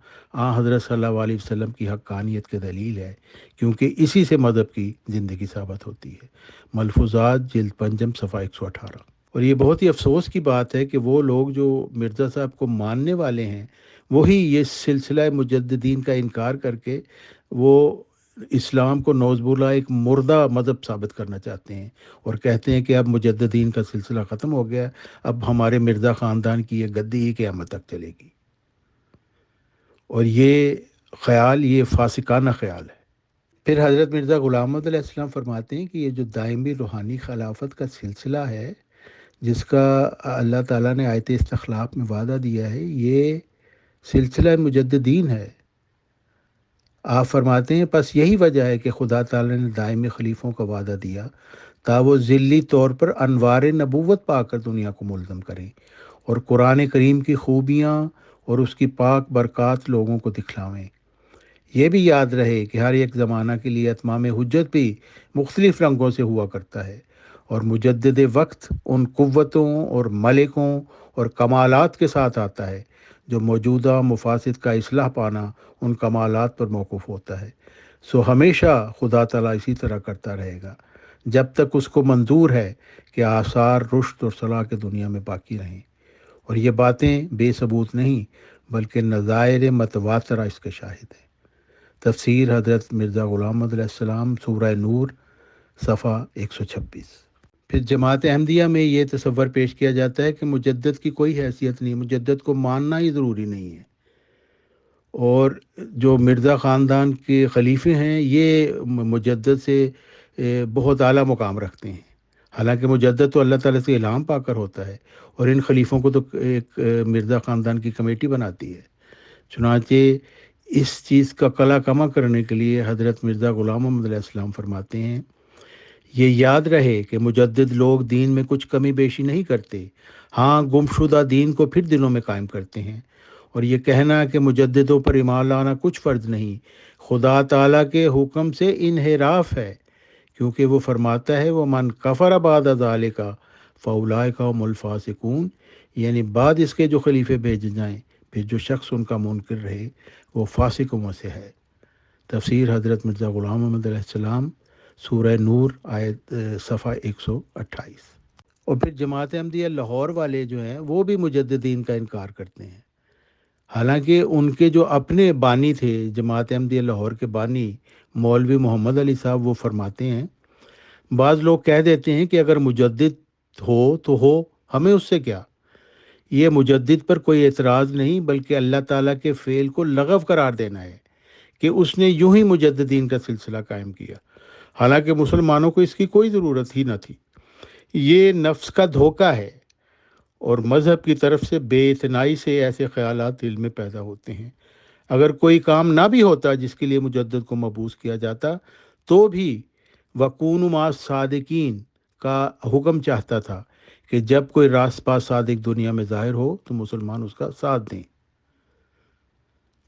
Speaker 2: حضرت صلی اللہ علیہ وسلم کی حقانیت کے دلیل ہے، کیونکہ اسی سے مذہب کی زندگی ثابت ہوتی ہے۔ ملفوظات جلد پنجم صفحہ 118۔ اور یہ بہت ہی افسوس کی بات ہے کہ وہ لوگ جو مرزا صاحب کو ماننے والے ہیں وہی یہ سلسلہ مجددین کا انکار کر کے وہ اسلام کو نوز باللہ ایک مردہ مذہب ثابت کرنا چاہتے ہیں، اور کہتے ہیں کہ اب مجددین کا سلسلہ ختم ہو گیا، اب ہمارے مرزا خاندان کی یہ گدی ہی قیامت تک چلے گی۔ اور یہ خیال، یہ فاسقانہ خیال ہے۔ پھر حضرت مرزا غلام محمد علیہ السلام فرماتے ہیں کہ یہ جو دائمی روحانی خلافت کا سلسلہ ہے جس کا اللہ تعالیٰ نے آیت استخلاف میں وعدہ دیا ہے، یہ سلسلہ مجددین ہے۔ آپ فرماتے ہیں پس یہی وجہ ہے کہ خدا تعالیٰ نے دائمی خلیفوں کا وعدہ دیا تا وہ ذلی طور پر انوار نبوت پا کر دنیا کو ملزم کریں اور قرآن کریم کی خوبیاں اور اس کی پاک برکات لوگوں کو دکھلاویں۔ یہ بھی یاد رہے کہ ہر ایک زمانہ کے لیے اتمام حجت بھی مختلف رنگوں سے ہوا کرتا ہے، اور مجدد وقت ان قوتوں اور ملکوں اور کمالات کے ساتھ آتا ہے جو موجودہ مفاسد کا اصلاح پانا ان کمالات پر موقوف ہوتا ہے۔ سو ہمیشہ خدا تعالیٰ اسی طرح کرتا رہے گا جب تک اس کو منظور ہے کہ آثار رشد اور صلاح کے دنیا میں باقی رہیں، اور یہ باتیں بے ثبوت نہیں بلکہ نظائر متواترہ اس کے شاہد ہیں۔ تفسیر حضرت مرزا غلام محمد علیہ السلام، سورہ نور، صفحہ 126۔ پھر جماعت احمدیہ میں یہ تصور پیش کیا جاتا ہے کہ مجدد کی کوئی حیثیت نہیں، مجدد کو ماننا ہی ضروری نہیں ہے، اور جو مرزا خاندان کے خلیفے ہیں یہ مجدد سے بہت اعلیٰ مقام رکھتے ہیں، حالانکہ مجدد تو اللہ تعالیٰ سے الہام پا کر ہوتا ہے، اور ان خلیفوں کو تو ایک مرزا خاندان کی کمیٹی بناتی ہے۔ چنانچہ اس چیز کا کلا کما کرنے کے لیے حضرت مرزا غلام محمد علیہ السلام فرماتے ہیں یہ یاد رہے کہ مجدد لوگ دین میں کچھ کمی بیشی نہیں کرتے، ہاں گمشدہ دین کو پھر دلوں میں قائم کرتے ہیں، اور یہ کہنا کہ مجددوں پر ایمان لانا کچھ فرض نہیں خدا تعالیٰ کے حکم سے انحراف ہے، کیونکہ وہ فرماتا ہے وہ من کفر بعد ذالک فاولئک هم الفاسقون، یعنی بعد اس کے جو خلیفے بھیجے جائیں پھر جو شخص ان کا منکر رہے وہ فاسقوں میں سے ہے۔ تفسیر حضرت مرزا غلام محمد علیہ السلام، سورہ نور، آیت صفحہ 128۔ اور پھر جماعت احمدیہ لاہور والے جو ہیں وہ بھی مجددین کا انکار کرتے ہیں، حالانکہ ان کے جو اپنے بانی تھے جماعت احمدیہ لاہور کے بانی مولوی محمد علی صاحب، وہ فرماتے ہیں بعض لوگ کہہ دیتے ہیں کہ اگر مجدد ہو تو ہو، ہمیں اس سے کیا، یہ مجدد پر کوئی اعتراض نہیں بلکہ اللہ تعالیٰ کے فعل کو لغو قرار دینا ہے کہ اس نے یوں ہی مجددین کا سلسلہ قائم کیا، حالانکہ مسلمانوں کو اس کی کوئی ضرورت ہی نہ تھی۔ یہ نفس کا دھوکہ ہے، اور مذہب کی طرف سے بے اعتنائی سے ایسے خیالات دل میں پیدا ہوتے ہیں۔ اگر کوئی کام نہ بھی ہوتا جس کے لیے مجدد کو مبعوث کیا جاتا تو بھی وَقُونُوا مَعَ الصَّادِقِینَ کا حکم چاہتا تھا کہ جب کوئی راست باز صادق دنیا میں ظاہر ہو تو مسلمان اس کا ساتھ دیں۔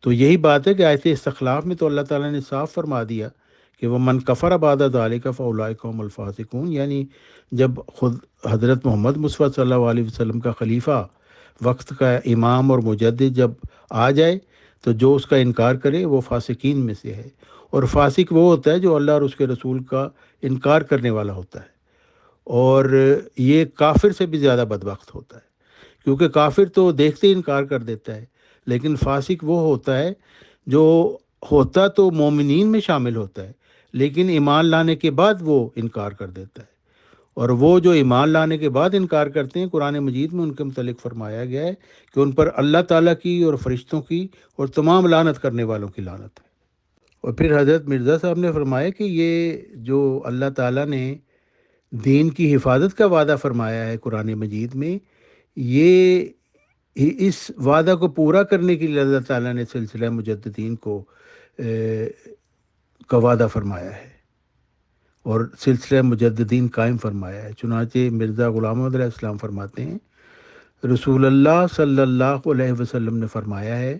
Speaker 2: تو یہی بات ہے کہ آیت استخلاف میں تو اللہ تعالیٰ نے صاف فرما دیا کہ وہ من کفر بعد ذالک فاولئک هم الفاسقون، یعنی جب خود حضرت محمد مصطفیٰ صلی اللہ علیہ وسلم کا خلیفہ، وقت کا امام اور مجدد جب آ جائے تو جو اس کا انکار کرے وہ فاسقین میں سے ہے، اور فاسق وہ ہوتا ہے جو اللہ اور اس کے رسول کا انکار کرنے والا ہوتا ہے، اور یہ کافر سے بھی زیادہ بدبخت ہوتا ہے، کیونکہ کافر تو دیکھتے ہی انکار کر دیتا ہے، لیکن فاسق وہ ہوتا ہے جو ہوتا تو مومنین میں شامل ہوتا ہے لیکن ایمان لانے کے بعد وہ انکار کر دیتا ہے، اور وہ جو ایمان لانے کے بعد انکار کرتے ہیں، قرآن مجید میں ان کے متعلق فرمایا گیا ہے کہ ان پر اللہ تعالیٰ کی اور فرشتوں کی اور تمام لعنت کرنے والوں کی لعنت ہے۔ اور پھر حضرت مرزا صاحب نے فرمایا کہ یہ جو اللہ تعالیٰ نے دین کی حفاظت کا وعدہ فرمایا ہے قرآن مجید میں، یہ اس وعدہ کو پورا کرنے کے لیے اللہ تعالیٰ نے سلسلہ مجددین کو کا وعدہ فرمایا ہے اور سلسلہ مجددین قائم فرمایا ہے۔ چنانچہ مرزا غلام محمد علیہ السلام فرماتے ہیں، رسول اللہ صلی اللہ علیہ وسلم نے فرمایا ہے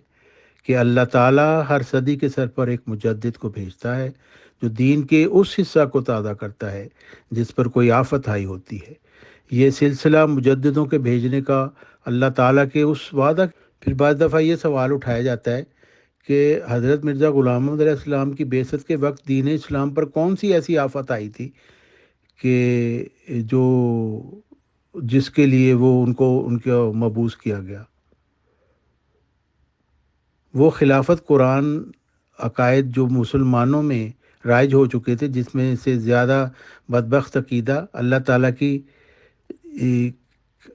Speaker 2: کہ اللہ تعالیٰ ہر صدی کے سر پر ایک مجدد کو بھیجتا ہے جو دین کے اس حصہ کو تازہ کرتا ہے جس پر کوئی آفت آئی ہوتی ہے۔ یہ سلسلہ مجددوں کے بھیجنے کا اللہ تعالیٰ کے اس وعدہ۔ پھر بعض دفعہ یہ سوال اٹھایا جاتا ہے کہ حضرت مرزا غلام محمد علیہ السلام کی بعثت کے وقت دین اسلام پر کون سی ایسی آفت آئی تھی کہ جو جس کے لیے وہ ان کا مبعوث کیا گیا؟ وہ خلافت قرآن عقائد جو مسلمانوں میں رائج ہو چکے تھے، جس میں سے زیادہ بدبخت عقیدہ اللہ تعالیٰ کی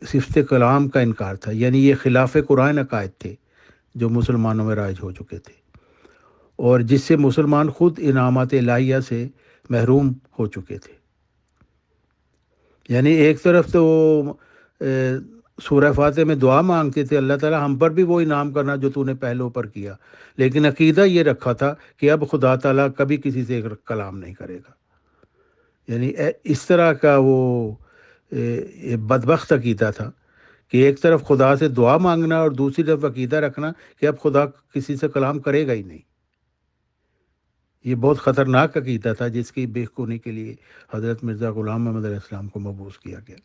Speaker 2: صفت کلام کا انکار تھا، یعنی یہ خلاف قرآن عقائد تھے جو مسلمانوں میں رائج ہو چکے تھے اور جس سے مسلمان خود انعامات الہیہ سے محروم ہو چکے تھے۔ یعنی ایک طرف تو وہ سورہ فاتح میں دعا مانگتے تھے، اللہ تعالیٰ ہم پر بھی وہ انعام کرنا جو تو نے پہلوں پر کیا، لیکن عقیدہ یہ رکھا تھا کہ اب خدا تعالیٰ کبھی کسی سے کلام نہیں کرے گا۔ یعنی اس طرح کا وہ بدبخت عقیدہ تھا کہ ایک طرف خدا سے دعا مانگنا اور دوسری طرف عقیدہ رکھنا کہ اب خدا کسی سے کلام کرے گا ہی نہیں۔ یہ بہت خطرناک عقیدہ تھا جس کی بےخونی کے لیے حضرت مرزا غلام محمد علیہ السلام کو مبعوث کیا گیا۔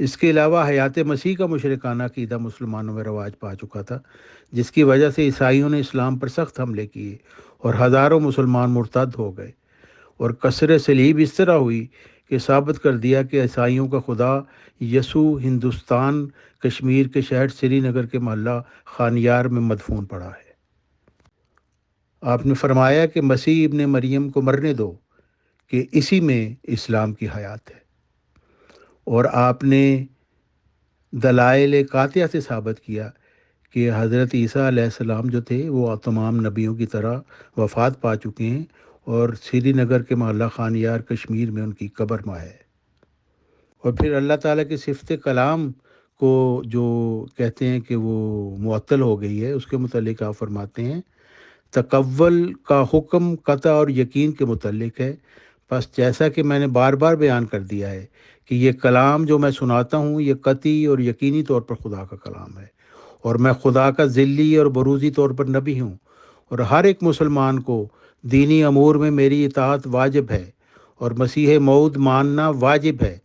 Speaker 2: اس کے علاوہ حیات مسیح کا مشرکانہ عقیدہ مسلمانوں میں رواج پا چکا تھا، جس کی وجہ سے عیسائیوں نے اسلام پر سخت حملے کیے اور ہزاروں مسلمان مرتد ہو گئے، اور کسر صلیب اس طرح ہوئی کہ ثابت کر دیا کہ عیسائیوں کا خدا یسوع ہندوستان کشمیر کے شہر سری نگر کے محلہ خانیار میں مدفون پڑا ہے۔ آپ نے فرمایا کہ مسیح ابن مریم کو مرنے دو کہ اسی میں اسلام کی حیات ہے، اور آپ نے دلائل قاطعہ سے ثابت کیا کہ حضرت عیسیٰ علیہ السلام جو تھے وہ تمام نبیوں کی طرح وفات پا چکے ہیں اور سری نگر کے محلہ خانیار کشمیر میں ان کی قبر ماں ہے۔ اور پھر اللہ تعالیٰ کی صفت کلام کو جو کہتے ہیں کہ وہ معطل ہو گئی ہے، اس کے متعلق آپ فرماتے ہیں، تقول کا حکم قطع اور یقین کے متعلق ہے، بس جیسا کہ میں نے بار بار بیان کر دیا ہے کہ یہ کلام جو میں سناتا ہوں یہ قطعی اور یقینی طور پر خدا کا کلام ہے، اور میں خدا کا ذلی اور بروزی طور پر نبی ہوں، اور ہر ایک مسلمان کو دینی امور میں میری اطاعت واجب ہے اور مسیح موعود ماننا واجب ہے،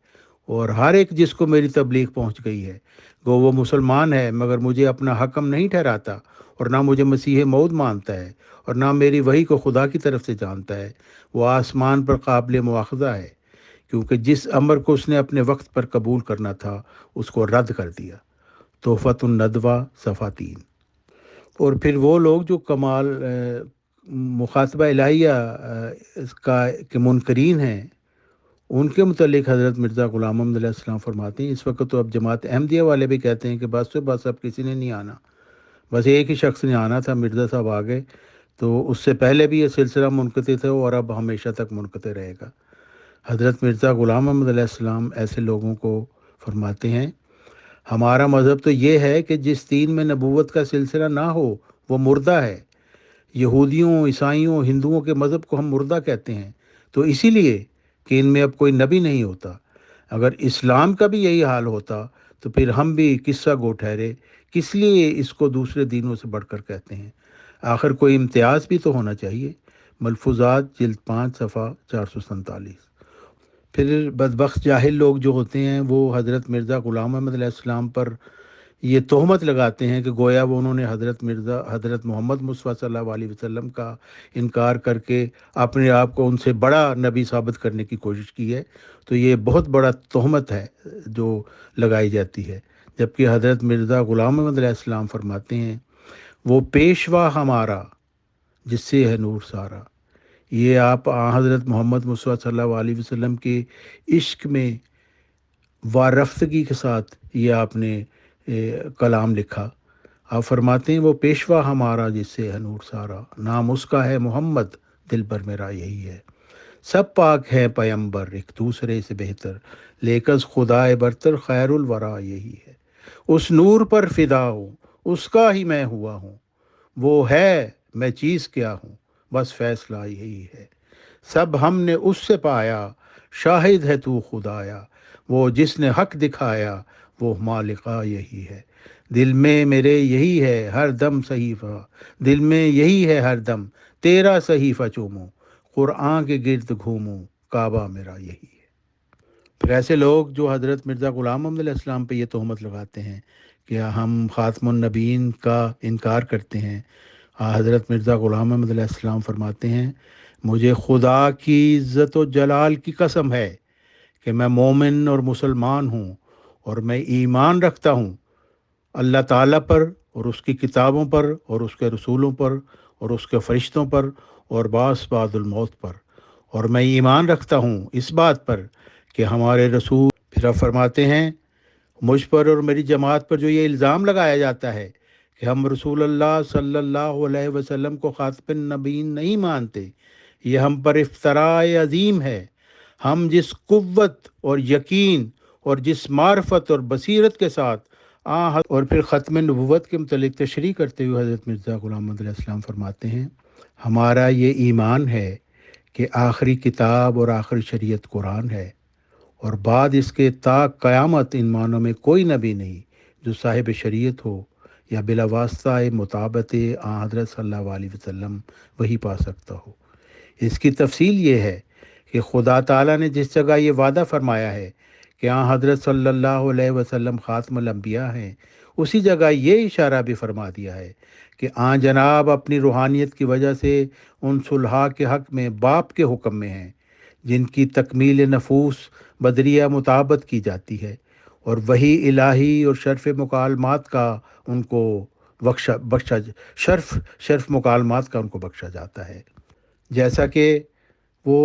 Speaker 2: اور ہر ایک جس کو میری تبلیغ پہنچ گئی ہے گو وہ مسلمان ہے مگر مجھے اپنا حکم نہیں ٹھہراتا اور نہ مجھے مسیح موعود مانتا ہے اور نہ میری وحی کو خدا کی طرف سے جانتا ہے، وہ آسمان پر قابل مواخذہ ہے، کیونکہ جس امر کو اس نے اپنے وقت پر قبول کرنا تھا اس کو رد کر دیا۔ تحفۃ الندوہ صفحہ 3۔ اور پھر وہ لوگ جو کمال مخاطبہ الہیہ کا کے منکرین ہیں، ان کے متعلق حضرت مرزا غلام محمد علیہ السلام فرماتے ہیں، اس وقت تو اب جماعت احمدیہ والے بھی کہتے ہیں کہ بس اب کسی نے نہیں آنا، بس ایک ہی شخص نے آنا تھا، مرزا صاحب آ گئے، تو اس سے پہلے بھی یہ سلسلہ منقطع تھا اور اب ہمیشہ تک منقطع رہے گا۔ حضرت مرزا غلام محمد علیہ السلام ایسے لوگوں کو فرماتے ہیں، ہمارا مذہب تو یہ ہے کہ جس دین میں نبوت کا سلسلہ نہ ہو وہ مردہ ہے۔ یہودیوں، عیسائیوں، ہندوؤں کے مذہب کو ہم مردہ کہتے ہیں، تو اسی لیے کہ ان میں اب کوئی نبی نہیں ہوتا۔ اگر اسلام کا بھی یہی حال ہوتا تو پھر ہم بھی قصہ گو ٹھہرے، کس لیے اس کو دوسرے دینوں سے بڑھ کر کہتے ہیں؟ آخر کوئی امتیاز بھی تو ہونا چاہیے۔ ملفوظات جلد 5 صفحہ 447۔ پھر بدبخت جاہل لوگ جو ہوتے ہیں وہ حضرت مرزا غلام محمد علیہ السلام پر یہ تہمت لگاتے ہیں کہ گویا وہ انہوں نے حضرت محمد مصطفیٰ صلی اللہ علیہ وسلم کا انکار کر کے اپنے آپ کو ان سے بڑا نبی ثابت کرنے کی کوشش کی ہے، تو یہ بہت بڑا تہمت ہے جو لگائی جاتی ہے، جبکہ حضرت مرزا غلام محمد علیہ السلام فرماتے ہیں، وہ پیشوا ہمارا جس سے ہے نور سارا، یہ آپ حضرت محمد مصطفیٰ صلی اللہ علیہ وسلم کے عشق میں وارفتگی کے ساتھ یہ آپ نے کلام لکھا۔ آپ فرماتے ہیں وہ پیشوا ہمارا جس سے ہے نور سارا، نام اس کا ہے محمد، دل بر میرا یہی ہے۔ سب پاک ہے پیمبر ایک دوسرے سے بہتر، لیکز خدائے برتر خیر الورا یہی ہے۔ اس نور پر فدا ہوں، اس کا ہی میں ہوا ہوں، وہ ہے میں چیز کیا ہوں، بس فیصلہ یہی ہے۔ سب ہم نے اس سے پایا، شاہد ہے تو خدایا، وہ جس نے حق دکھایا، وہ مالکا یہی ہے۔ دل میں میرے یہی ہے ہر دم صحیفہ، دل میں یہی ہے ہر دم تیرا صحیفہ چوموں، قرآن کے گرد گھوموں، کعبہ میرا یہی ہے۔ پھر ایسے لوگ جو حضرت مرزا غلام محمد علیہ السلام پہ یہ تہمت لگاتے ہیں کہ ہم خاتم النبیین کا انکار کرتے ہیں، حضرت مرزا غلام محمد علیہ السلام فرماتے ہیں مجھے خدا کی عزت و جلال کی قسم ہے کہ میں مومن اور مسلمان ہوں، اور میں ایمان رکھتا ہوں اللہ تعالیٰ پر اور اس کی کتابوں پر اور اس کے رسولوں پر اور اس کے فرشتوں پر اور بعث بعد الموت پر، اور میں ایمان رکھتا ہوں اس بات پر کہ ہمارے رسول، پھر آپ فرماتے ہیں مجھ پر اور میری جماعت پر جو یہ الزام لگایا جاتا ہے کہ ہم رسول اللہ صلی اللہ علیہ وسلم کو خاتم النبیین نہیں مانتے، یہ ہم پر افتراء عظیم ہے۔ ہم جس قوت اور یقین اور جس معرفت اور بصیرت کے ساتھ اور پھر ختم نبوت کے متعلق تشریح کرتے ہوئے حضرت مرزا غلام محمد علیہ السلام فرماتے ہیں ہمارا یہ ایمان ہے کہ آخری کتاب اور آخری شریعت قرآن ہے، اور بعد اس کے تا قیامت ان معنوں میں کوئی نبی نہیں جو صاحب شریعت ہو یا بلا واسطہ مطابقت حضرت صلی اللہ علیہ وسلم وہی پا سکتا ہو۔ اس کی تفصیل یہ ہے کہ خدا تعالیٰ نے جس جگہ یہ وعدہ فرمایا ہے کہ حضرت صلی اللہ علیہ وسلم خاتم الانبیاء ہیں، اسی جگہ یہ اشارہ بھی فرما دیا ہے کہ جناب اپنی روحانیت کی وجہ سے ان صلحاء کے حق میں باپ کے حکم میں ہیں جن کی تکمیل نفوس بدریہ مطابت کی جاتی ہے، اور وہی الہی اور شرف مکالمات کا ان کو بخشا شرف مکالمات کا ان کو بخشا جاتا ہے، جیسا کہ وہ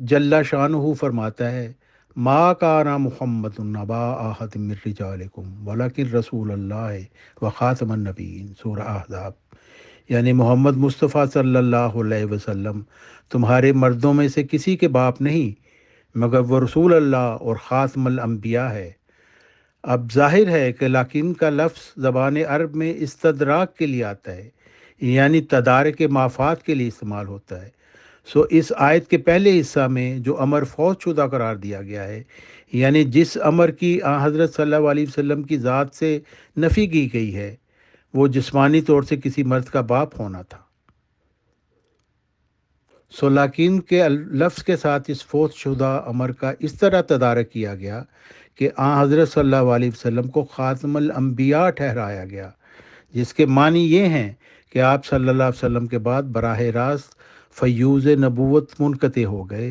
Speaker 2: جل شانہ فرماتا ہے ما کان محمد نبا احد من رجالکم ولکن رسول اللہ و خاتم النبیین، سورہ احزاب۔ یعنی محمد مصطفیٰ صلی اللہ علیہ وسلم تمہارے مردوں میں سے کسی کے باپ نہیں، مگر وہ رسول اللہ اور خاتم الانبیاء ہے۔ اب ظاہر ہے کہ لیکن کا لفظ زبان عرب میں استدراک کے لیے آتا ہے، یعنی تدارک مافات کے لیے استعمال ہوتا ہے۔ اس آیت کے پہلے حصہ میں جو امر فوت شدہ قرار دیا گیا ہے، یعنی جس امر کی حضرت صلی اللہ علیہ وسلم کی ذات سے نفی کی گئی ہے، وہ جسمانی طور سے کسی مرد کا باپ ہونا تھا۔ لیکن کے لفظ کے ساتھ اس فوت شدہ امر کا اس طرح تدارک کیا گیا کہ حضرت صلی اللہ علیہ وسلم کو خاتم الانبیاء ٹھہرایا گیا، جس کے معنی یہ ہیں کہ آپ صلی اللہ علیہ وسلم کے بعد براہ راست فیوز نبوت منقطع ہو گئے،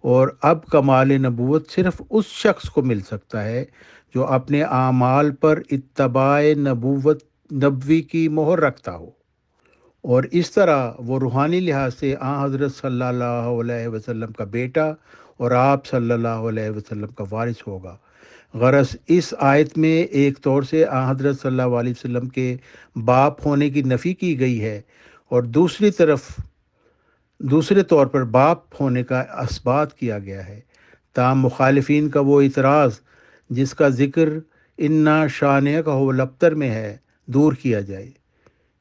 Speaker 2: اور اب کمال نبوت صرف اس شخص کو مل سکتا ہے جو اپنے اعمال پر اتباع نبوت نبوی کی مہر رکھتا ہو، اور اس طرح وہ روحانی لحاظ سے حضرت صلی اللہ علیہ وسلم کا بیٹا اور آپ صلی اللہ علیہ وسلم کا وارث ہوگا۔ غرض اس آیت میں ایک طور سے حضرت صلی اللہ علیہ وسلم کے باپ ہونے کی نفی کی گئی ہے، اور دوسرے طور پر باپ ہونے کا اثبات کیا گیا ہے، تاہم مخالفین کا وہ اعتراض جس کا ذکر انا شانئک ہو الابتر میں ہے دور کیا جائے۔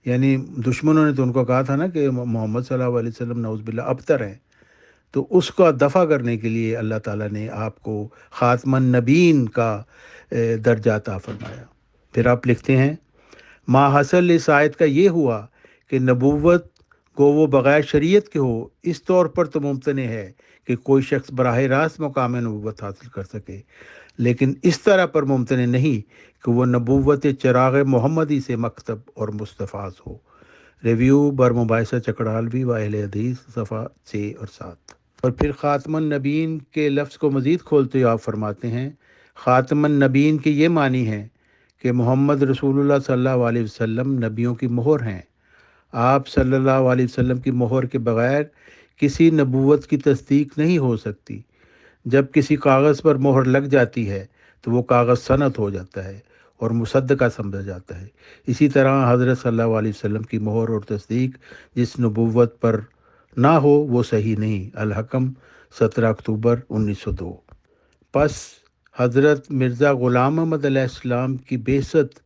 Speaker 2: یعنی دشمنوں نے تو ان کو کہا تھا نا کہ محمد صلی اللہ علیہ وسلم نعوذ باللہ ابتر ہیں، تو اس کا دفع کرنے کے لیے اللہ تعالیٰ نے آپ کو خاتم النبیین کا درجہ عطا فرمایا۔ پھر آپ لکھتے ہیں ما حاصل اس آیت کا یہ ہوا کہ نبوت کو وہ بغیر شریعت کے ہو، اس طور پر تو ممتنع ہے کہ کوئی شخص براہ راست مقام نبوت حاصل کر سکے، لیکن اس طرح پر ممتنع نہیں کہ وہ نبوت چراغ محمدی سے مکتب اور مستفاض ہو۔ ریویو بر مباحثہ چکڑالوی و اہل حدیث صفحہ 6 اور 7۔ اور پھر خاتم النبیین کے لفظ کو مزید کھولتے ہوئے آپ فرماتے ہیں خاتم النبیین کے یہ معنی ہے کہ محمد رسول اللہ صلی اللہ علیہ وسلم نبیوں کی مہر ہیں۔ آپ صلی اللہ علیہ وسلم کی مہر کے بغیر کسی نبوت کی تصدیق نہیں ہو سکتی۔ جب کسی کاغذ پر مہر لگ جاتی ہے تو وہ کاغذ سند ہو جاتا ہے اور مصدقہ سمجھا جاتا ہے۔ اسی طرح حضرت صلی اللہ علیہ وسلم کی مہر اور تصدیق جس نبوت پر نہ ہو وہ صحیح نہیں۔ الحکم 17 اکتوبر 1902۔ پس حضرت مرزا غلام محمد علیہ السلام کی بعثت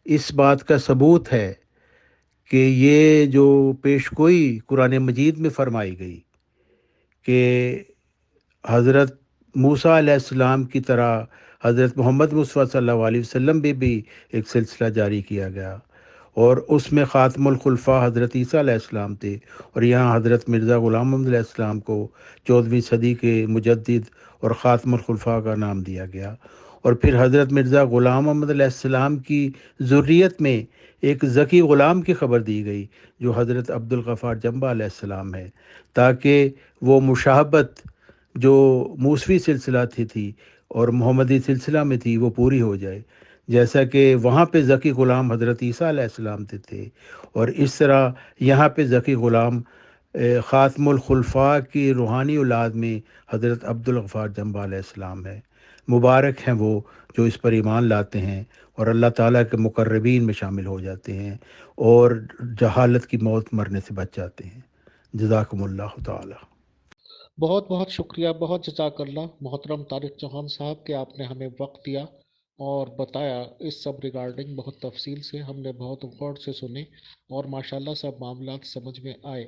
Speaker 2: اس بات کا ثبوت ہے کہ یہ جو پیشگوئی قرآن مجید میں فرمائی گئی کہ حضرت موسیٰ علیہ السلام کی طرح حضرت محمد مصطفیٰ صلی اللہ علیہ وسلم بھی ایک سلسلہ جاری کیا گیا، اور اس میں خاتم الخلفاء حضرت عیسیٰ علیہ السلام تھے، اور یہاں حضرت مرزا غلام محمد علیہ السلام کو 14ویں صدی کے مجدد اور خاتم الخلفاء کا نام دیا گیا۔ اور پھر حضرت مرزا غلام محمد علیہ السلام کی ذریت میں ایک ذکی غلام کی خبر دی گئی جو حضرت عبدالغفار جنبہ علیہ السلام ہے، تاکہ وہ مشابہت جو موسوی سلسلہ تھی اور محمدی سلسلہ میں تھی وہ پوری ہو جائے، جیسا کہ وہاں پہ ذکی غلام حضرت عیسیٰ علیہ السلام تھے، اور اس طرح یہاں پہ ذکی غلام خاتم الخلفاء کی روحانی اولاد میں حضرت عبدالغفار جنبہ علیہ السلام ہے۔ مبارک ہیں وہ جو اس پر ایمان لاتے ہیں اور اللہ تعالیٰ کے مقربین میں شامل ہو جاتے ہیں اور جہالت کی موت مرنے سے بچ جاتے ہیں۔ جزاکم اللہ تعالیٰ۔
Speaker 1: بہت بہت شکریہ، بہت جزاک اللہ محترم طارق چوہان صاحب کہ آپ نے ہمیں وقت دیا اور بتایا اس سب ریگارڈنگ بہت تفصیل سے، ہم نے بہت غور سے سنے اور ماشاءاللہ سب معاملات سمجھ میں آئے۔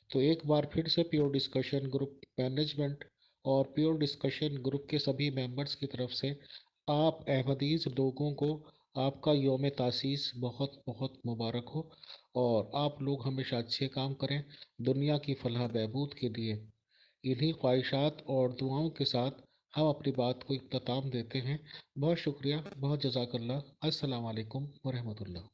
Speaker 1: تو ایک بار پھر سے پیور ڈسکشن گروپ مینجمنٹ اور پیور ڈسکشن گروپ کے سبھی ممبرز کی طرف سے آپ احمدیز لوگوں کو آپ کا یوم تاسیس بہت بہت مبارک ہو، اور آپ لوگ ہمیشہ اچھے کام کریں دنیا کی فلاح بہبود کے لیے۔ انہی خواہشات اور دعاؤں کے ساتھ ہم اپنی بات کو اختتام دیتے ہیں۔ بہت شکریہ، بہت جزاک اللہ۔ السلام علیکم ورحمۃ اللہ۔